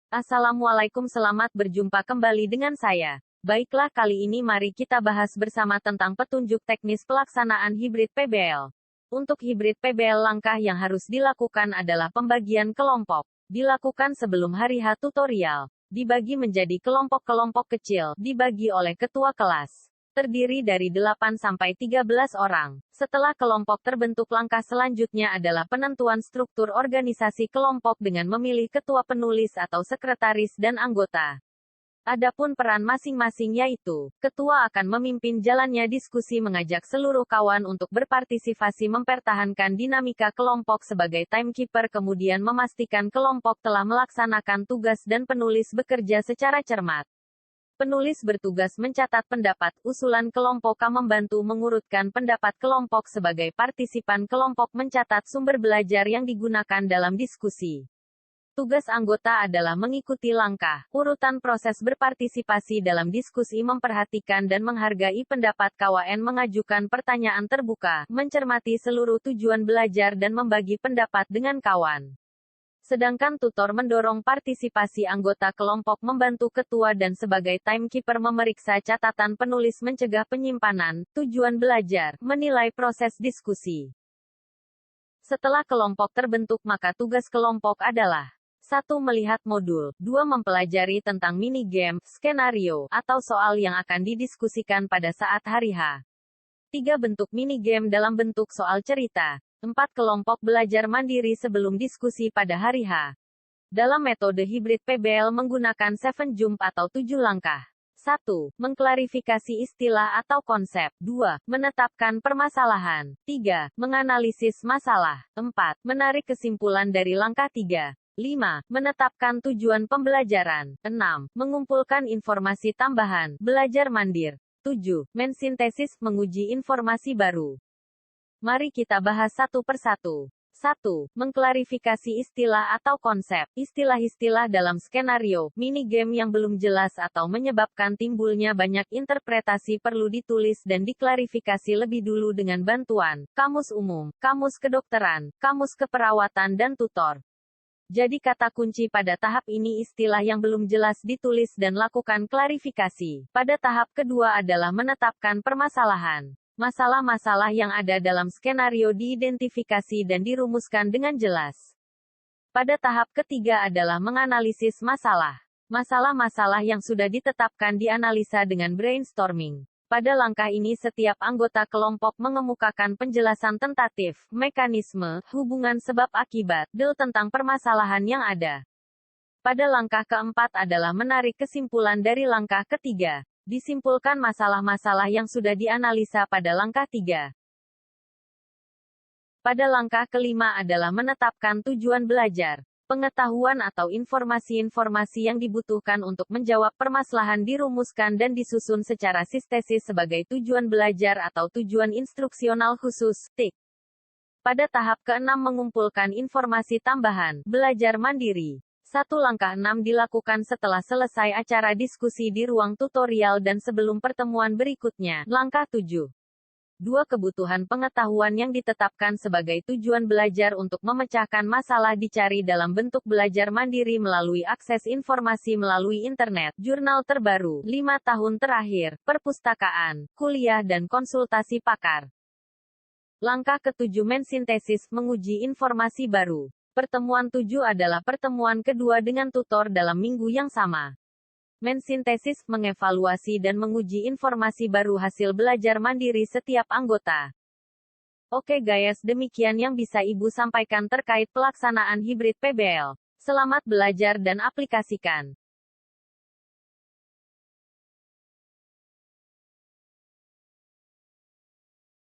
Assalamualaikum, selamat berjumpa kembali dengan saya. Baiklah, kali ini mari kita bahas bersama tentang petunjuk teknis pelaksanaan hibrid PBL. Untuk hibrid PBL, langkah yang harus dilakukan adalah pembagian kelompok. Dilakukan sebelum hari H tutorial. Dibagi menjadi kelompok-kelompok kecil, dibagi oleh ketua kelas. Terdiri dari 8-13 orang. Setelah kelompok terbentuk, langkah selanjutnya adalah penentuan struktur organisasi kelompok dengan memilih ketua penulis atau sekretaris dan anggota. Adapun peran masing-masing yaitu, ketua akan memimpin jalannya diskusi, mengajak seluruh kawan untuk berpartisipasi, mempertahankan dinamika kelompok sebagai timekeeper, kemudian memastikan kelompok telah melaksanakan tugas dan penulis bekerja secara cermat. Penulis bertugas mencatat pendapat, usulan kelompok, membantu mengurutkan pendapat kelompok sebagai partisipan kelompok, mencatat sumber belajar yang digunakan dalam diskusi. Tugas anggota adalah mengikuti langkah, urutan proses berpartisipasi dalam diskusi, memperhatikan dan menghargai pendapat kawan, mengajukan pertanyaan terbuka, mencermati seluruh tujuan belajar dan membagi pendapat dengan kawan. Sedangkan tutor mendorong partisipasi anggota kelompok, membantu ketua dan sebagai timekeeper memeriksa catatan penulis, mencegah penyimpanan, tujuan belajar, menilai proses diskusi. Setelah kelompok terbentuk, maka tugas kelompok adalah 1. Melihat modul, 2. Mempelajari tentang mini game, skenario, atau soal yang akan didiskusikan pada saat hari H. 3. Bentuk mini game dalam bentuk soal cerita. 4. Kelompok belajar mandiri sebelum diskusi pada hari H. Dalam metode hibrid PBL menggunakan 7 jump atau 7 langkah. 1. Mengklarifikasi istilah atau konsep. 2. Menetapkan permasalahan. 3. Menganalisis masalah. 4. Menarik kesimpulan dari langkah 3. 5. Menetapkan tujuan pembelajaran. 6. Mengumpulkan informasi tambahan. Belajar mandir. 7. Mensintesis, menguji informasi baru. Mari kita bahas satu persatu. 1. Mengklarifikasi istilah atau konsep. Istilah-istilah dalam skenario, mini game yang belum jelas atau menyebabkan timbulnya banyak interpretasi perlu ditulis dan diklarifikasi lebih dulu dengan bantuan kamus umum, kamus kedokteran, kamus keperawatan dan tutor. Jadi kata kunci pada tahap ini istilah yang belum jelas ditulis dan lakukan klarifikasi. Pada tahap kedua adalah menetapkan permasalahan. Masalah-masalah yang ada dalam skenario diidentifikasi dan dirumuskan dengan jelas. Pada tahap ketiga adalah menganalisis masalah. Masalah-masalah yang sudah ditetapkan dianalisa dengan brainstorming. Pada langkah ini setiap anggota kelompok mengemukakan penjelasan tentatif, mekanisme, hubungan sebab-akibat, tentang permasalahan yang ada. Pada langkah keempat adalah menarik kesimpulan dari langkah ketiga. Disimpulkan masalah-masalah yang sudah dianalisa pada langkah 3. Pada langkah kelima adalah menetapkan tujuan belajar. Pengetahuan atau informasi-informasi yang dibutuhkan untuk menjawab permasalahan dirumuskan dan disusun secara sintesis sebagai tujuan belajar atau tujuan instruksional khusus. Tik. Pada tahap ke-6 mengumpulkan informasi tambahan. Belajar mandiri. 1. Langkah 6 dilakukan setelah selesai acara diskusi di ruang tutorial dan sebelum pertemuan berikutnya. Langkah 7. 2. Kebutuhan pengetahuan yang ditetapkan sebagai tujuan belajar untuk memecahkan masalah dicari dalam bentuk belajar mandiri melalui akses informasi melalui internet, jurnal terbaru, 5 tahun terakhir, perpustakaan, kuliah dan konsultasi pakar. Langkah ke-7 mensintesis, menguji informasi baru. Pertemuan 7 adalah pertemuan kedua dengan tutor dalam minggu yang sama. Mensintesis, mengevaluasi dan menguji informasi baru hasil belajar mandiri setiap anggota. Oke guys, demikian yang bisa Ibu sampaikan terkait pelaksanaan hibrid PBL. Selamat belajar dan aplikasikan.